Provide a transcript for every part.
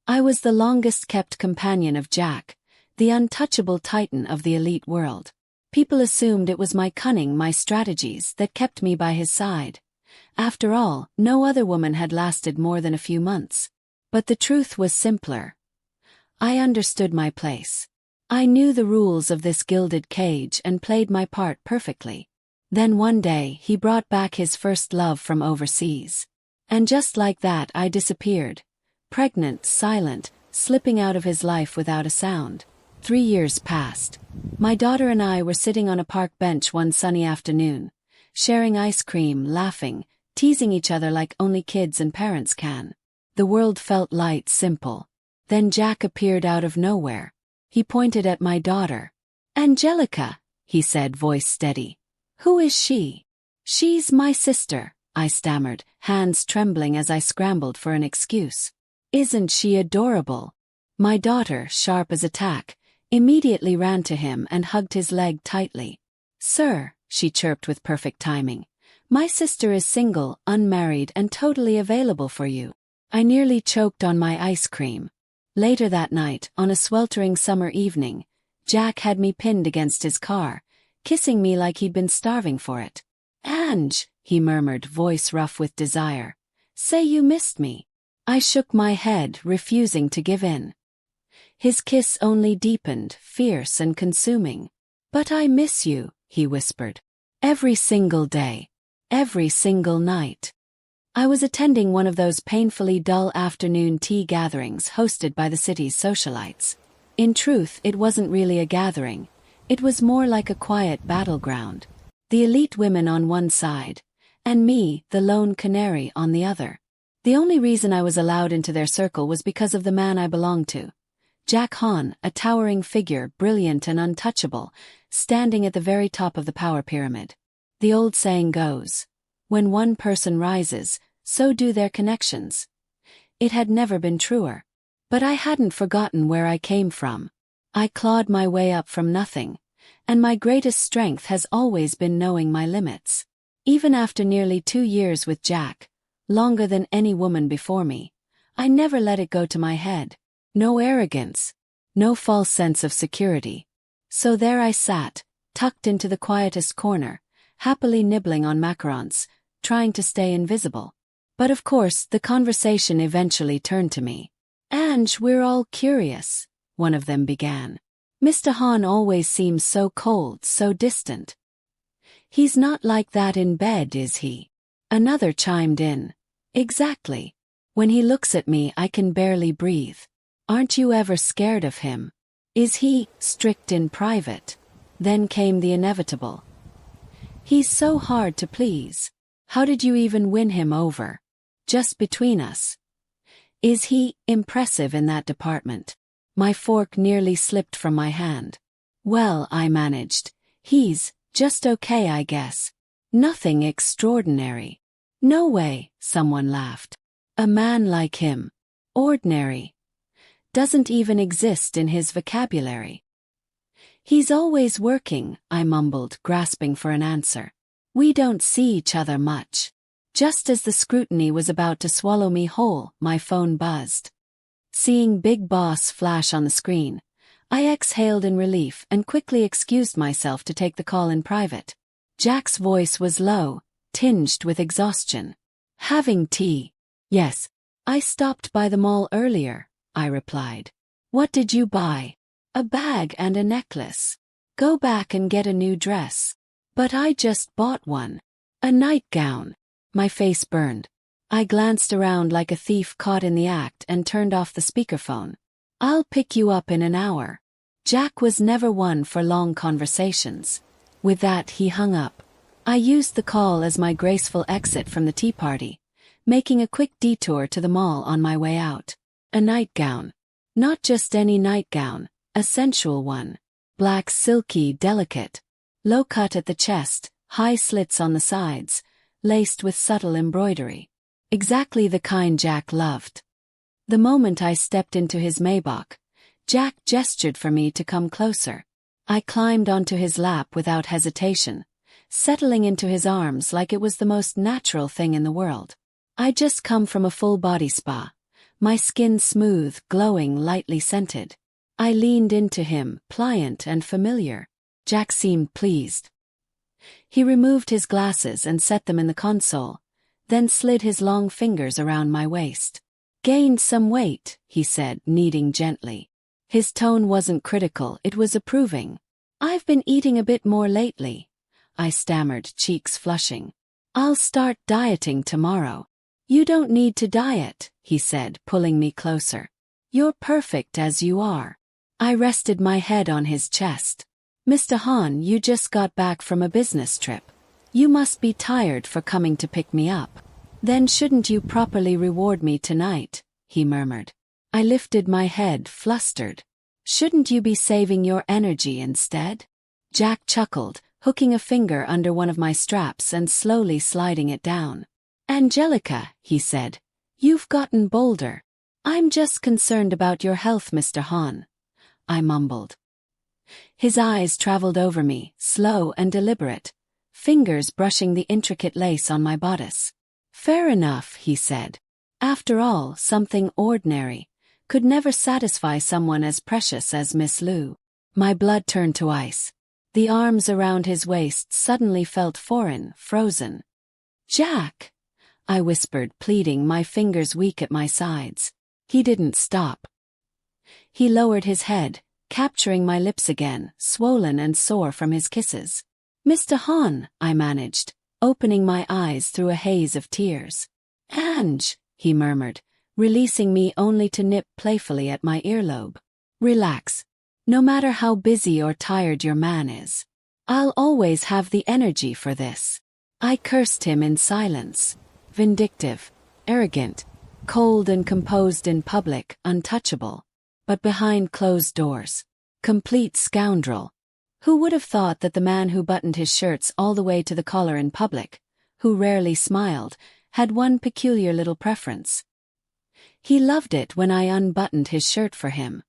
I was the longest-kept companion of Jack, the untouchable titan of the elite world. People assumed it was my cunning, my strategies, that kept me by his side. After all, no other woman had lasted more than a few months. But the truth was simpler. I understood my place. I knew the rules of this gilded cage and played my part perfectly. Then one day he brought back his first love from overseas. And just like that I disappeared. Pregnant, silent, slipping out of his life without a sound. 3 years passed. My daughter and I were sitting on a park bench one sunny afternoon, sharing ice cream, laughing, teasing each other like only kids and parents can. The world felt light, simple. Then Jack appeared out of nowhere. He pointed at my daughter. "Angelica," he said, voice steady. "Who is she?" "She's my sister," I stammered, hands trembling as I scrambled for an excuse. "Isn't she adorable?" My daughter, sharp as a tack, immediately ran to him and hugged his leg tightly. "Sir," she chirped with perfect timing, "my sister is single, unmarried, and totally available for you." I nearly choked on my ice cream. Later that night, on a sweltering summer evening, Jack had me pinned against his car, kissing me like he'd been starving for it. "Ange," he murmured, voice rough with desire, "say you missed me." I shook my head, refusing to give in. His kiss only deepened, fierce and consuming. "But I miss you," he whispered. "Every single day. Every single night." I was attending one of those painfully dull afternoon tea gatherings hosted by the city's socialites. In truth, it wasn't really a gathering. It was more like a quiet battleground. The elite women on one side, and me, the lone canary, on the other. The only reason I was allowed into their circle was because of the man I belonged to. Jack Hahn, a towering figure, brilliant and untouchable, standing at the very top of the power pyramid. The old saying goes, when one person rises, so do their connections. It had never been truer. But I hadn't forgotten where I came from. I clawed my way up from nothing, and my greatest strength has always been knowing my limits. Even after nearly 2 years with Jack, longer than any woman before me, I never let it go to my head. No arrogance, no false sense of security. So there I sat, tucked into the quietest corner, happily nibbling on macarons, trying to stay invisible. But of course, the conversation eventually turned to me. "Ange, we're all curious," one of them began. "Mr. Hahn always seems so cold, so distant." "He's not like that in bed, is he?" Another chimed in. "Exactly. When he looks at me, I can barely breathe." "Aren't you ever scared of him?" "Is he strict in private?" Then came the inevitable. "He's so hard to please. How did you even win him over?" "Just between us. Is he impressive in that department?" My fork nearly slipped from my hand. "Well," I managed, "he's just okay, I guess. Nothing extraordinary." "No way," someone laughed. "A man like him. Ordinary. Doesn't even exist in his vocabulary." "He's always working," I mumbled, grasping for an answer. "We don't see each other much." Just as the scrutiny was about to swallow me whole, my phone buzzed. Seeing Big Boss flash on the screen, I exhaled in relief and quickly excused myself to take the call in private. Jack's voice was low, tinged with exhaustion. "Having tea?" "Yes. I stopped by the mall earlier," I replied. "What did you buy?" "A bag and a necklace." "Go back and get a new dress." "But I just bought one." "A nightgown." My face burned. I glanced around like a thief caught in the act and turned off the speakerphone. "I'll pick you up in an hour." Jack was never one for long conversations. With that, he hung up. I used the call as my graceful exit from the tea party, making a quick detour to the mall on my way out. A nightgown. Not just any nightgown, a sensual one. Black, silky, delicate. Low cut at the chest, high slits on the sides, laced with subtle embroidery. Exactly the kind Jack loved. The moment I stepped into his Maybach, Jack gestured for me to come closer. I climbed onto his lap without hesitation, settling into his arms like it was the most natural thing in the world. I'd just come from a full-body spa, my skin smooth, glowing, lightly scented. I leaned into him, pliant and familiar. Jack seemed pleased. He removed his glasses and set them in the console, then slid his long fingers around my waist. "Gained some weight," he said, kneading gently. His tone wasn't critical, it was approving. "I've been eating a bit more lately," I stammered, cheeks flushing. "I'll start dieting tomorrow." "You don't need to diet," he said, pulling me closer. "You're perfect as you are." I rested my head on his chest. "Mr. Han, you just got back from a business trip. You must be tired for coming to pick me up. Then shouldn't you properly reward me tonight?" he murmured. I lifted my head, flustered. "Shouldn't you be saving your energy instead?" Jack chuckled, hooking a finger under one of my straps and slowly sliding it down. "Angelica," he said, "you've gotten bolder." "I'm just concerned about your health, Mr. Han," I mumbled. His eyes traveled over me, slow and deliberate, fingers brushing the intricate lace on my bodice. "Fair enough," he said. "After all, something ordinary could never satisfy someone as precious as Miss Lu." My blood turned to ice. The arms around his waist suddenly felt foreign, frozen. "Jack," I whispered, pleading, my fingers weak at my sides. He didn't stop. He lowered his head, capturing my lips again, swollen and sore from his kisses. "Mr. Han," I managed, opening my eyes through a haze of tears. "Ange," he murmured, releasing me only to nip playfully at my earlobe. "Relax. No matter how busy or tired your man is, I'll always have the energy for this." I cursed him in silence. Vindictive, arrogant, cold and composed in public, untouchable. But behind closed doors, complete scoundrel. Who would have thought that the man who buttoned his shirts all the way to the collar in public, who rarely smiled, had one peculiar little preference? He loved it when I unbuttoned his shirt for him.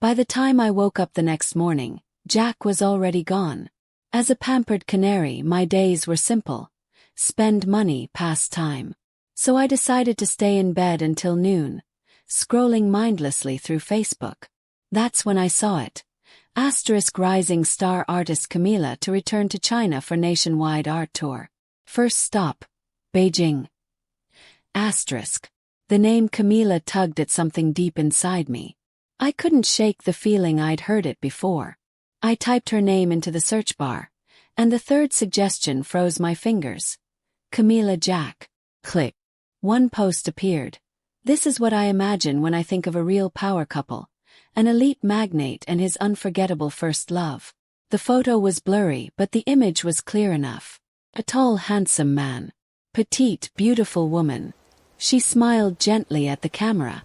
By the time I woke up the next morning, Jack was already gone. As a pampered canary, my days were simple. Spend money, pass time. So I decided to stay in bed until noon, scrolling mindlessly through Facebook. That's when I saw it. Rising star artist Camila to return to China for nationwide art tour. First stop, Beijing. The name Camila tugged at something deep inside me. I couldn't shake the feeling I'd heard it before. I typed her name into the search bar, and the third suggestion froze my fingers. Camila Jack. Click. One post appeared. This is what I imagine when I think of a real power couple, an elite magnate and his unforgettable first love. The photo was blurry, but the image was clear enough. A tall, handsome man. Petite, beautiful woman. She smiled gently at the camera.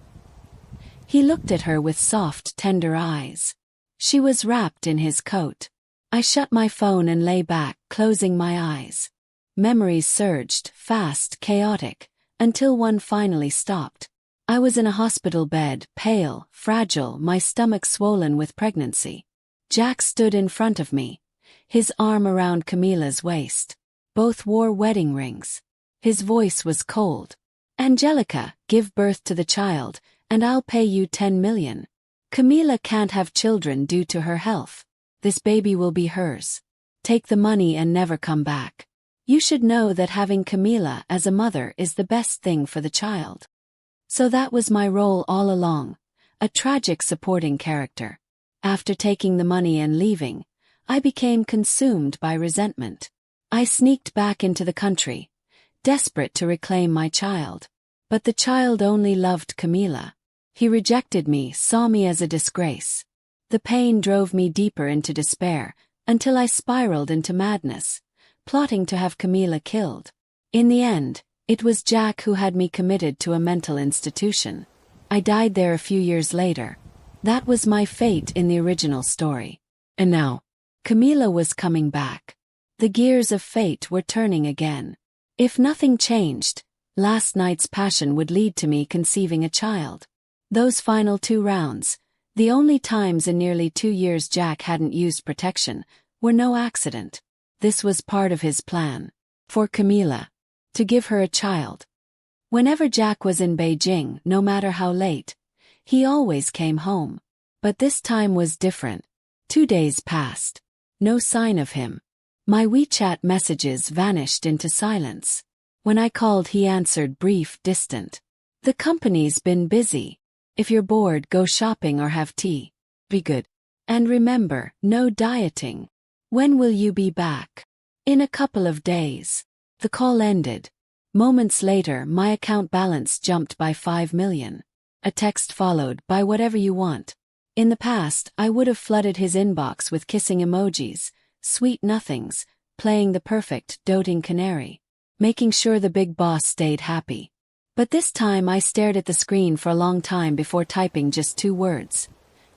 He looked at her with soft, tender eyes. She was wrapped in his coat. I shut my phone and lay back, closing my eyes. Memories surged, fast, chaotic, until one finally stopped. I was in a hospital bed, pale, fragile, my stomach swollen with pregnancy. Jack stood in front of me, his arm around Camila's waist. Both wore wedding rings. His voice was cold. "Angelica, give birth to the child, and I'll pay you 10 million. Camila can't have children due to her health. This baby will be hers. Take the money and never come back. You should know that having Camila as a mother is the best thing for the child." So that was my role all along, a tragic supporting character. After taking the money and leaving, I became consumed by resentment. I sneaked back into the country, desperate to reclaim my child. But the child only loved Camila. He rejected me, saw me as a disgrace. The pain drove me deeper into despair, until I spiraled into madness, plotting to have Camila killed. In the end, it was Jack who had me committed to a mental institution. I died there a few years later. That was my fate in the original story. And now, Camila was coming back. The gears of fate were turning again. If nothing changed, last night's passion would lead to me conceiving a child. Those final 2 rounds, the only times in nearly 2 years Jack hadn't used protection, were no accident. This was part of his plan. For Camila. To give her a child. Whenever Jack was in Beijing, no matter how late, he always came home. But this time was different. 2 days passed. No sign of him. My WeChat messages vanished into silence. When I called, he answered brief, distant. The company's been busy. If you're bored, go shopping or have tea. Be good. And remember, no dieting. When will you be back? In a couple of days. The call ended. Moments later, my account balance jumped by 5 million. A text followed, "Buy whatever you want." In the past, I would have flooded his inbox with kissing emojis, sweet nothings, playing the perfect, doting canary, making sure the big boss stayed happy. But this time I stared at the screen for a long time before typing just 2 words.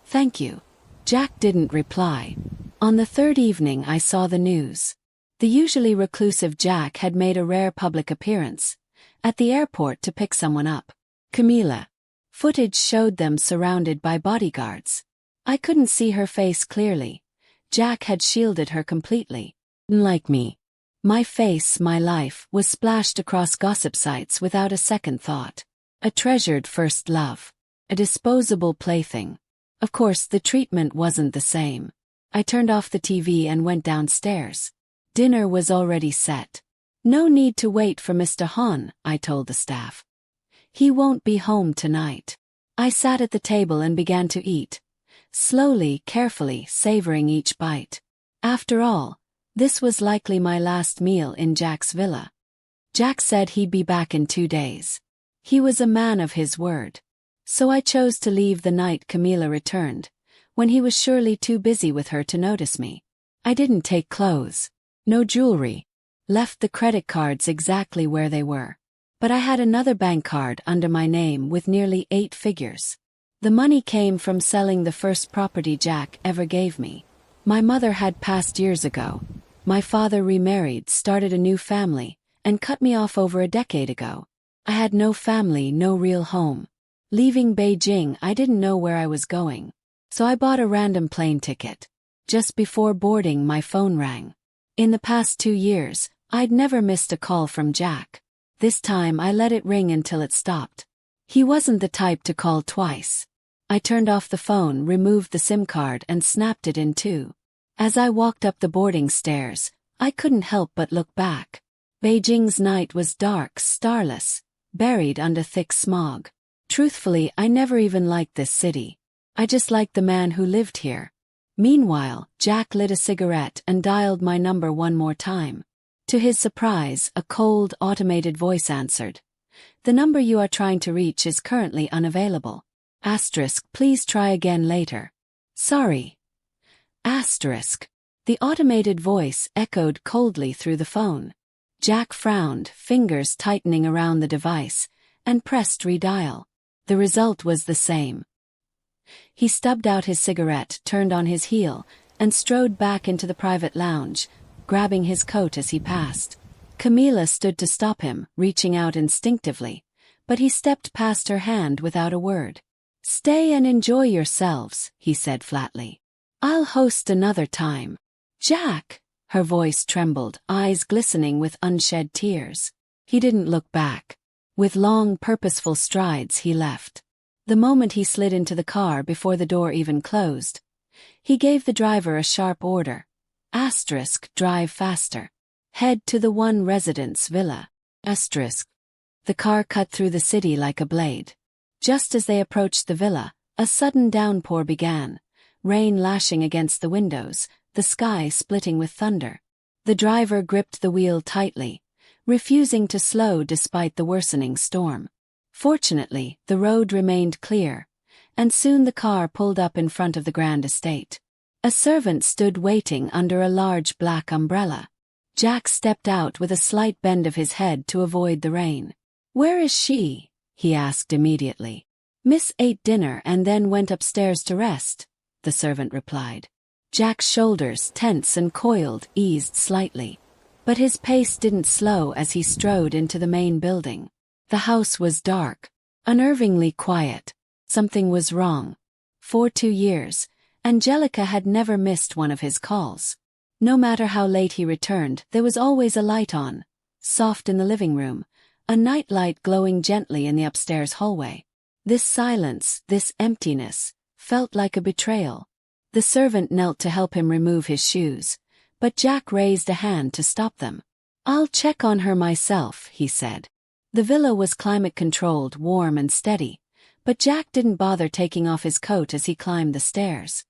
"Thank you." Jack didn't reply. On the 3rd evening I saw the news. The usually reclusive Jack had made a rare public appearance at the airport to pick someone up. Camila. Footage showed them surrounded by bodyguards. I couldn't see her face clearly. Jack had shielded her completely. Like me. My face, my life, was splashed across gossip sites without a second thought. A treasured first love. A disposable plaything. Of course, the treatment wasn't the same. I turned off the TV and went downstairs. Dinner was already set. "No need to wait for Mr. Han," I told the staff. "He won't be home tonight." I sat at the table and began to eat. Slowly, carefully, savoring each bite. After all, this was likely my last meal in Jack's villa. Jack said he'd be back in 2 days. He was a man of his word. So I chose to leave the night Camila returned, when he was surely too busy with her to notice me. I didn't take clothes. No jewelry. Left the credit cards exactly where they were. But I had another bank card under my name with nearly 8 figures. The money came from selling the first property Jack ever gave me. My mother had passed years ago. My father remarried, started a new family, and cut me off over a decade ago. I had no family, no real home. Leaving Beijing, I didn't know where I was going. So I bought a random plane ticket. Just before boarding, my phone rang. In the past 2 years, I'd never missed a call from Jack. This time I let it ring until it stopped. He wasn't the type to call twice. I turned off the phone, removed the SIM card and snapped it in 2. As I walked up the boarding stairs, I couldn't help but look back. Beijing's night was dark, starless, buried under thick smog. Truthfully, I never even liked this city. I just liked the man who lived here. Meanwhile, Jack lit a cigarette and dialed my number 1 more time. To his surprise, a cold, automated voice answered. "The number you are trying to reach is currently unavailable. Asterisk, please try again later." "Sorry." Asterisk. The automated voice echoed coldly through the phone. Jack frowned, fingers tightening around the device, and pressed redial. The result was the same. He stubbed out his cigarette, turned on his heel, and strode back into the private lounge, grabbing his coat as he passed. Camila stood to stop him, reaching out instinctively, but he stepped past her hand without a word. "Stay and enjoy yourselves," he said flatly. "I'll host another time." "Jack!" Her voice trembled, eyes glistening with unshed tears. He didn't look back. With long, purposeful strides he left. The moment he slid into the car before the door even closed, he gave the driver a sharp order. Asterisk, drive faster. Head to the 1 residence villa. Asterisk. The car cut through the city like a blade. Just as they approached the villa, a sudden downpour began, rain lashing against the windows, the sky splitting with thunder. The driver gripped the wheel tightly, refusing to slow despite the worsening storm. Fortunately, the road remained clear, and soon the car pulled up in front of the grand estate. A servant stood waiting under a large black umbrella. Jack stepped out with a slight bend of his head to avoid the rain. "Where is she?" he asked immediately. "Miss ate dinner and then went upstairs to rest," the servant replied. Jack's shoulders, tense and coiled, eased slightly. But his pace didn't slow as he strode into the main building. The house was dark, unnervingly quiet. Something was wrong. For 2 years, Angelica had never missed one of his calls. No matter how late he returned, there was always a light on, soft in the living room, a nightlight glowing gently in the upstairs hallway. This silence, this emptiness, felt like a betrayal. The servant knelt to help him remove his shoes, but Jack raised a hand to stop them. "I'll check on her myself," he said. The villa was climate-controlled, warm and steady, but Jack didn't bother taking off his coat as he climbed the stairs.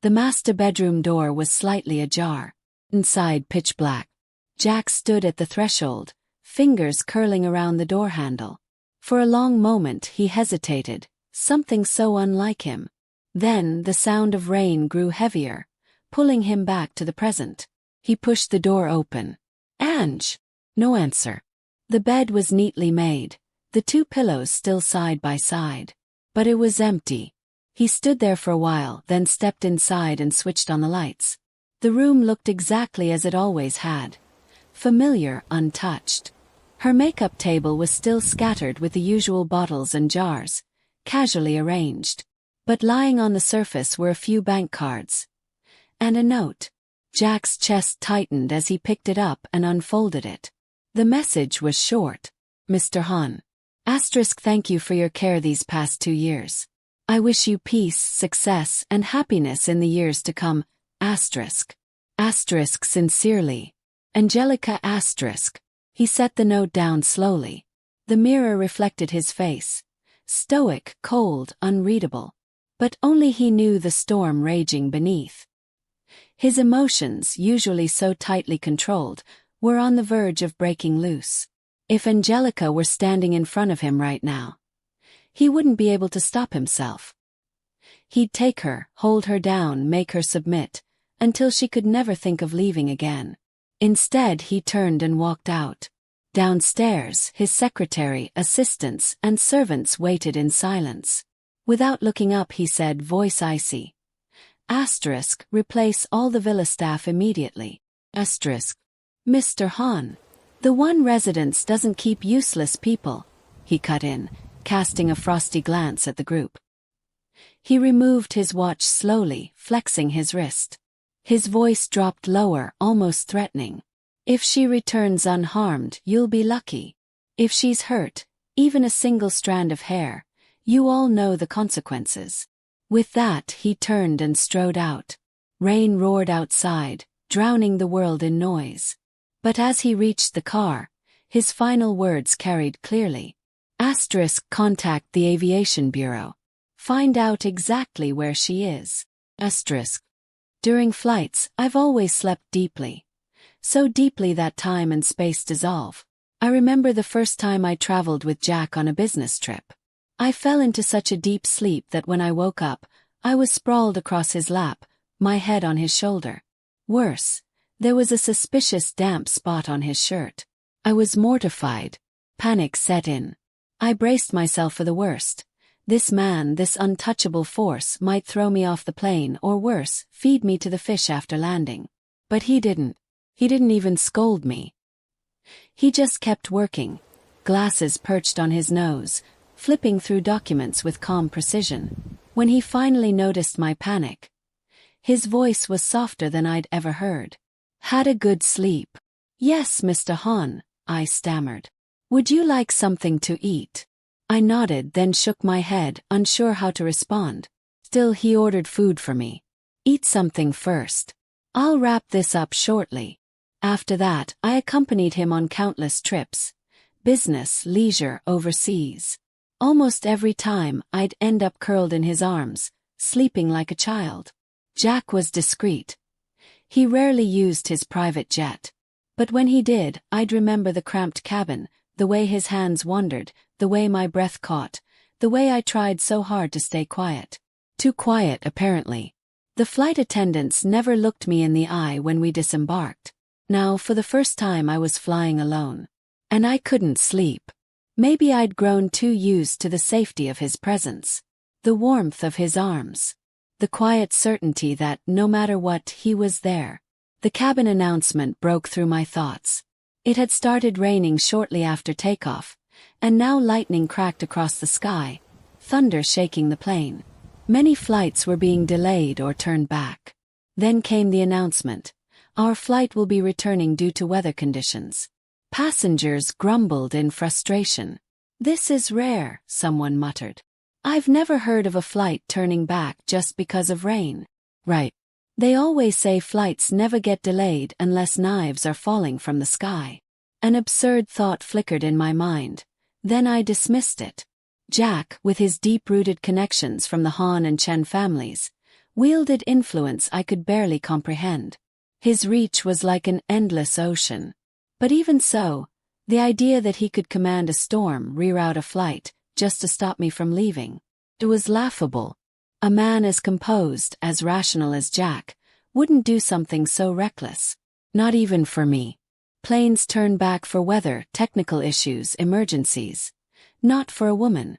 The master bedroom door was slightly ajar. Inside, pitch black. Jack stood at the threshold, fingers curling around the door handle. For a long moment he hesitated, something so unlike him. Then the sound of rain grew heavier, pulling him back to the present. He pushed the door open. "Ange!" No answer. The bed was neatly made, the two pillows still side by side. But it was empty. He stood there for a while, then stepped inside and switched on the lights. The room looked exactly as it always had. Familiar, untouched. Her makeup table was still scattered with the usual bottles and jars, casually arranged. But lying on the surface were a few bank cards. And a note. Jack's chest tightened as he picked it up and unfolded it. The message was short. "Mr. Han. Thank you for your care these past 2 years. I wish you peace, success, and happiness in the years to come. Sincerely. Angelica. He set the note down slowly. The mirror reflected his face. Stoic, cold, unreadable. But only he knew the storm raging beneath. His emotions, usually so tightly controlled, were on the verge of breaking loose. If Angelica were standing in front of him right now, he wouldn't be able to stop himself. He'd take her, hold her down, make her submit, until she could never think of leaving again. Instead, he turned and walked out. Downstairs, his secretary, assistants, and servants waited in silence. Without looking up, he said, voice icy. Replace all the villa staff immediately. Mr. Han. The one residence doesn't keep useless people, he cut in, casting a frosty glance at the group. He removed his watch slowly, flexing his wrist. His voice dropped lower, almost threatening. If she returns unharmed, you'll be lucky. If she's hurt, even a single strand of hair, you all know the consequences. With that, he turned and strode out. Rain roared outside, drowning the world in noise. But as he reached the car, his final words carried clearly. Contact the Aviation Bureau. Find out exactly where she is. During flights, I've always slept deeply. So deeply that time and space dissolve. I remember the first time I traveled with Jack on a business trip. I fell into such a deep sleep that when I woke up, I was sprawled across his lap, my head on his shoulder. Worse, there was a suspicious damp spot on his shirt. I was mortified. Panic set in. I braced myself for the worst. This man, this untouchable force, might throw me off the plane or worse, feed me to the fish after landing. But he didn't. He didn't even scold me. He just kept working, glasses perched on his nose, flipping through documents with calm precision. When he finally noticed my panic, his voice was softer than I'd ever heard. Had a good sleep? Yes, Mr. Han, I stammered. Would you like something to eat? I nodded, then shook my head, unsure how to respond. Still, he ordered food for me. Eat something first. I'll wrap this up shortly. After that, I accompanied him on countless trips. Business, leisure, overseas. Almost every time, I'd end up curled in his arms, sleeping like a child. Jack was discreet. He rarely used his private jet. But when he did, I'd remember the cramped cabin, the way his hands wandered, the way my breath caught, the way I tried so hard to stay quiet. Too quiet, apparently. The flight attendants never looked me in the eye when we disembarked. Now, for the first time, I was flying alone. And I couldn't sleep. Maybe I'd grown too used to the safety of his presence, the warmth of his arms, the quiet certainty that, no matter what, he was there. The cabin announcement broke through my thoughts. It had started raining shortly after takeoff, and now lightning cracked across the sky, thunder shaking the plane. Many flights were being delayed or turned back. Then came the announcement. Our flight will be returning due to weather conditions. Passengers grumbled in frustration. "This is rare," someone muttered. "I've never heard of a flight turning back just because of rain." Right. They always say flights never get delayed unless knives are falling from the sky. An absurd thought flickered in my mind. Then I dismissed it. Jack, with his deep-rooted connections from the Han and Chen families, wielded influence I could barely comprehend. His reach was like an endless ocean. But even so, the idea that he could command a storm, reroute a flight, just to stop me from leaving, it was laughable. A man as composed, as rational as Jack, wouldn't do something so reckless. Not even for me. Planes turn back for weather, technical issues, emergencies. Not for a woman.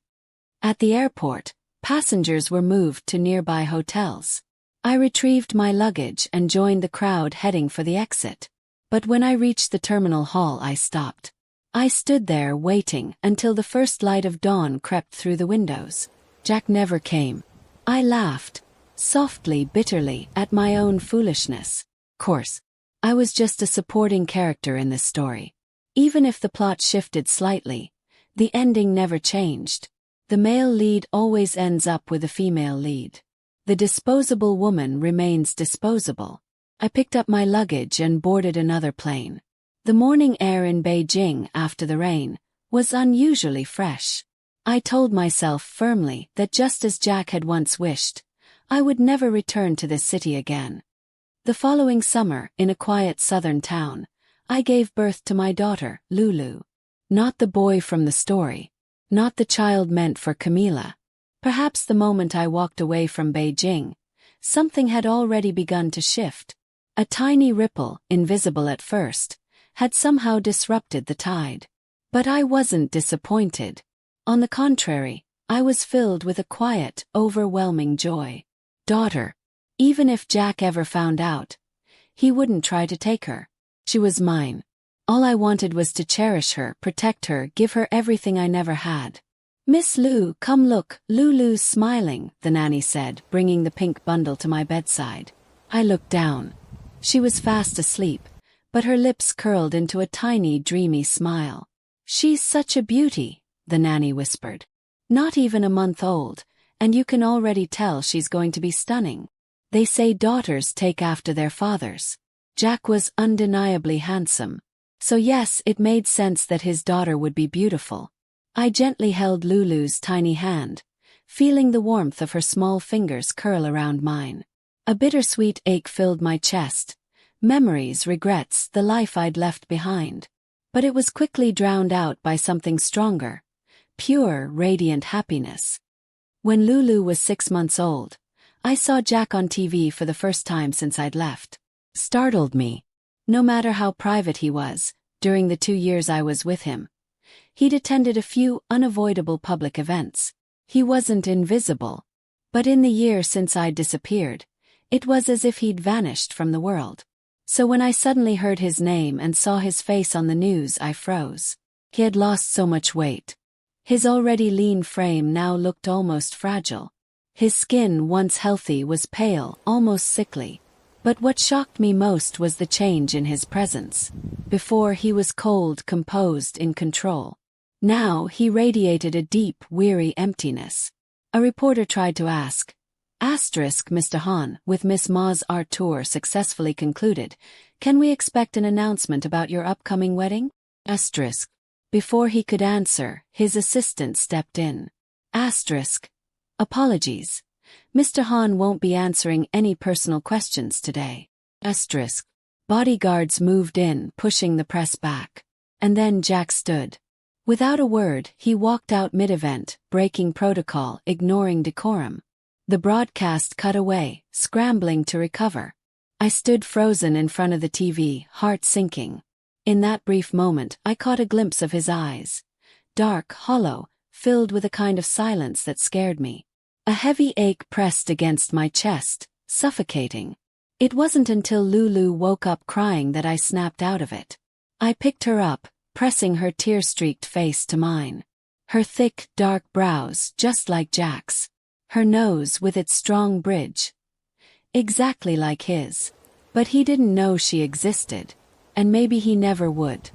At the airport, passengers were moved to nearby hotels. I retrieved my luggage and joined the crowd heading for the exit. But when I reached the terminal hall, I stopped. I stood there waiting until the first light of dawn crept through the windows. Jack never came. I laughed, softly, bitterly, at my own foolishness. Course, I was just a supporting character in this story. Even if the plot shifted slightly, the ending never changed. The male lead always ends up with a female lead. The disposable woman remains disposable. I picked up my luggage and boarded another plane. The morning air in Beijing after the rain was unusually fresh. I told myself firmly that just as Jack had once wished, I would never return to this city again. The following summer, in a quiet southern town, I gave birth to my daughter, Lulu. Not the boy from the story. Not the child meant for Camila. Perhaps the moment I walked away from Beijing, something had already begun to shift. A tiny ripple, invisible at first, had somehow disrupted the tide. But I wasn't disappointed. On the contrary, I was filled with a quiet, overwhelming joy. Daughter. Even if Jack ever found out, he wouldn't try to take her. She was mine. All I wanted was to cherish her, protect her, give her everything I never had. "Miss Lu, come look, Lulu's smiling," the nanny said, bringing the pink bundle to my bedside. I looked down. She was fast asleep, but her lips curled into a tiny, dreamy smile. "She's such a beauty," the nanny whispered. "Not even a month old, and you can already tell she's going to be stunning. They say daughters take after their fathers." Jack was undeniably handsome. So yes, it made sense that his daughter would be beautiful. I gently held Lulu's tiny hand, feeling the warmth of her small fingers curl around mine. A bittersweet ache filled my chest. Memories, regrets, the life I'd left behind. But it was quickly drowned out by something stronger. Pure, radiant happiness. When Lulu was 6 months old, I saw Jack on TV for the first time since I'd left. Startled me. No matter how private he was, during the 2 years I was with him, he'd attended a few unavoidable public events. He wasn't invisible. But in the year since I'd disappeared, it was as if he'd vanished from the world. So when I suddenly heard his name and saw his face on the news, I froze. He had lost so much weight. His already lean frame now looked almost fragile. His skin, once healthy, was pale, almost sickly. But what shocked me most was the change in his presence. Before, he was cold, composed, in control. Now he radiated a deep, weary emptiness. A reporter tried to ask, Mr. Han, with Miss Ma's art tour successfully concluded, can we expect an announcement about your upcoming wedding? Before he could answer, his assistant stepped in. Apologies. Mr. Han won't be answering any personal questions today. Bodyguards moved in, pushing the press back. And then Jack stood. Without a word, he walked out mid-event, breaking protocol, ignoring decorum. The broadcast cut away, scrambling to recover. I stood frozen in front of the TV, heart sinking. In that brief moment, I caught a glimpse of his eyes. Dark, hollow, filled with a kind of silence that scared me. A heavy ache pressed against my chest, suffocating. It wasn't until Lulu woke up crying that I snapped out of it. I picked her up, pressing her tear-streaked face to mine. Her thick, dark brows, just like Jack's. Her nose with its strong bridge. Exactly like his. But he didn't know she existed. And maybe he never would.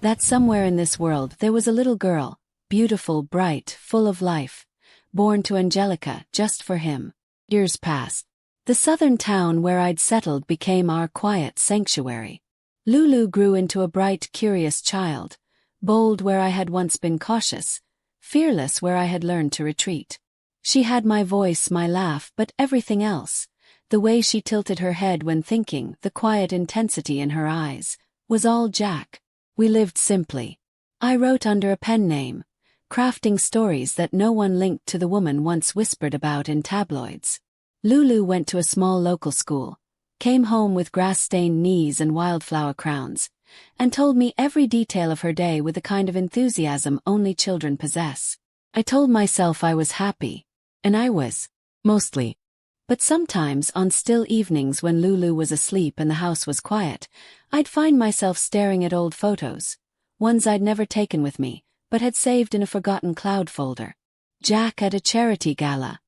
That somewhere in this world there was a little girl, beautiful, bright, full of life, born to Angelica just for him. Years passed. The southern town where I'd settled became our quiet sanctuary. Lulu grew into a bright, curious child, bold where I had once been cautious, fearless where I had learned to retreat. She had my voice, my laugh, but everything else, the way she tilted her head when thinking, the quiet intensity in her eyes, was all Jack. We lived simply. I wrote under a pen name, crafting stories that no one linked to the woman once whispered about in tabloids. Lulu went to a small local school, came home with grass-stained knees and wildflower crowns, and told me every detail of her day with the kind of enthusiasm only children possess. I told myself I was happy. And I was. Mostly. But sometimes on still evenings when Lulu was asleep and the house was quiet, I'd find myself staring at old photos, ones I'd never taken with me, but had saved in a forgotten cloud folder. Jack at a charity gala.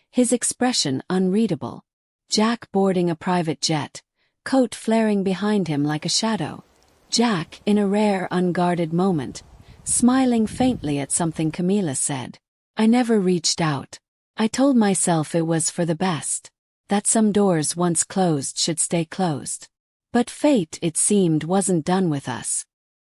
His expression unreadable. Jack boarding a private jet, coat flaring behind him like a shadow. Jack, in a rare, unguarded moment, smiling faintly at something Camila said. I never reached out. I told myself it was for the best, that some doors once closed should stay closed. But fate, it seemed, wasn't done with us.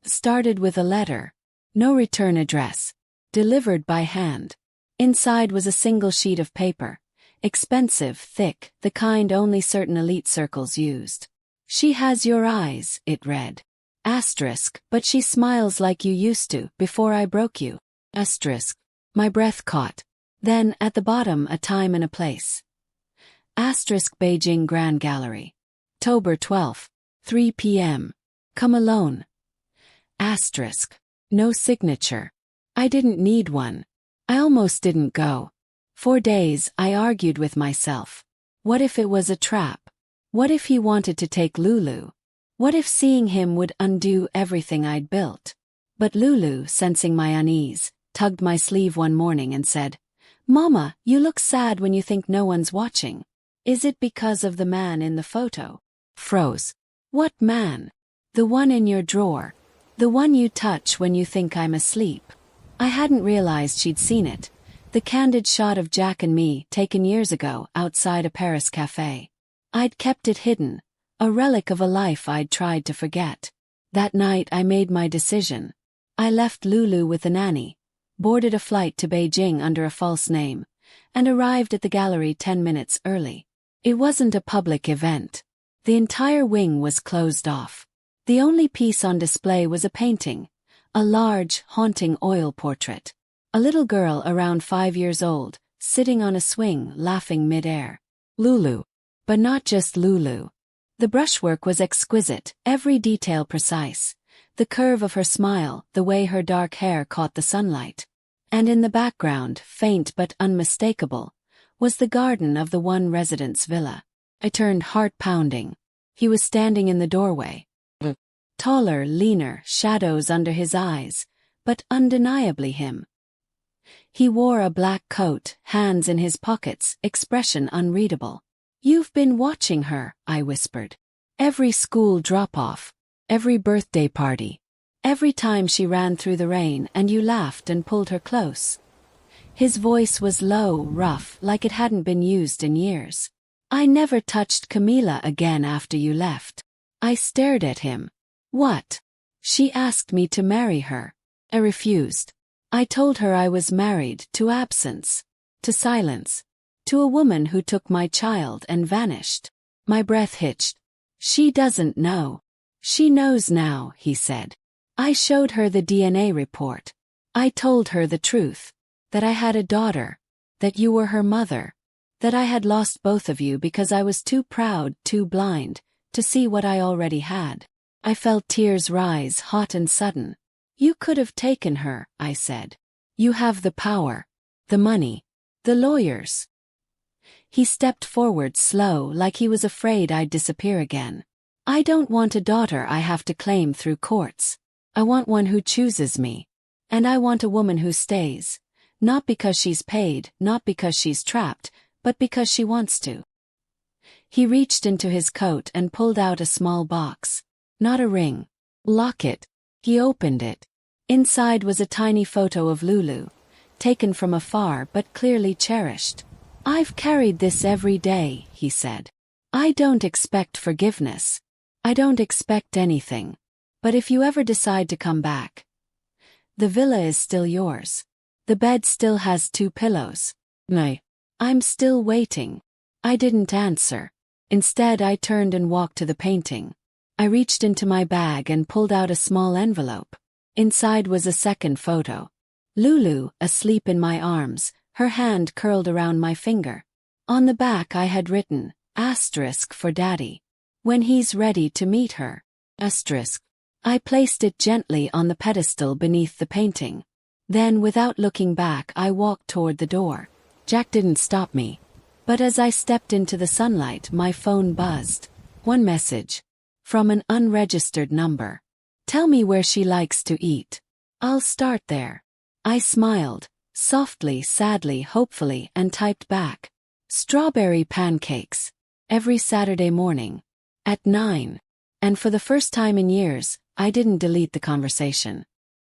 Started with a letter. No return address. Delivered by hand. Inside was a single sheet of paper. Expensive, thick, the kind only certain elite circles used. She has your eyes, it read. Asterisk, but she smiles like you used to, before I broke you. Asterisk. My breath caught. Then, at the bottom, a time and a place. Asterisk Beijing Grand Gallery. October 12, 3 p.m. Come alone. Asterisk. No signature. I didn't need one. I almost didn't go. For days, I argued with myself. What if it was a trap? What if he wanted to take Lulu? What if seeing him would undo everything I'd built? But Lulu, sensing my unease, tugged my sleeve one morning and said, Mama, you look sad when you think no one's watching. Is it because of the man in the photo? Froze. What man? The one in your drawer. The one you touch when you think I'm asleep. I hadn't realized she'd seen it. The candid shot of Jack and me, taken years ago, outside a Paris cafe. I'd kept it hidden, a relic of a life I'd tried to forget. That night I made my decision. I left Lulu with the nanny, boarded a flight to Beijing under a false name, and arrived at the gallery 10 minutes early. It wasn't a public event. The entire wing was closed off. The only piece on display was a painting, a large, haunting oil portrait. A little girl around 5 years old, sitting on a swing, laughing mid-air. Lulu. But not just Lulu. The brushwork was exquisite, every detail precise. The curve of her smile, the way her dark hair caught the sunlight. And in the background, faint but unmistakable, was the garden of the one residence villa. I turned heart-pounding. He was standing in the doorway. Taller, leaner, shadows under his eyes, but undeniably him. He wore a black coat, hands in his pockets, expression unreadable. You've been watching her, I whispered. Every school drop-off. Every birthday party. Every time she ran through the rain and you laughed and pulled her close. His voice was low, rough, like it hadn't been used in years. I never touched Camila again after you left. I stared at him. What? She asked me to marry her. I refused. I told her I was married to absence, to silence, to a woman who took my child and vanished. My breath hitched. She doesn't know. She knows now, he said. I showed her the DNA report. I told her the truth. That I had a daughter. That you were her mother. That I had lost both of you because I was too proud, too blind, to see what I already had. I felt tears rise, hot and sudden. You could have taken her, I said. You have the power. The money. The lawyers. He stepped forward slow, like he was afraid I'd disappear again. I don't want a daughter I have to claim through courts. I want one who chooses me. And I want a woman who stays. Not because she's paid, not because she's trapped, but because she wants to. He reached into his coat and pulled out a small box. Not a ring. Locket. He opened it. Inside was a tiny photo of Lulu, taken from afar but clearly cherished. "I've carried this every day," he said. "I don't expect forgiveness. I don't expect anything. But if you ever decide to come back, the villa is still yours. The bed still has 2 pillows. No. I'm still waiting." I didn't answer. Instead, I turned and walked to the painting. I reached into my bag and pulled out a small envelope. Inside was a second photo. Lulu, asleep in my arms, her hand curled around my finger. On the back I had written, * for Daddy. When he's ready to meet her. *. I placed it gently on the pedestal beneath the painting. Then, without looking back, I walked toward the door. Jack didn't stop me. But as I stepped into the sunlight, my phone buzzed. One message. From an unregistered number. "Tell me where she likes to eat. I'll start there." I smiled, softly, sadly, hopefully, and typed back. "Strawberry pancakes. Every Saturday morning. At 9. And for the first time in years, I didn't delete the conversation.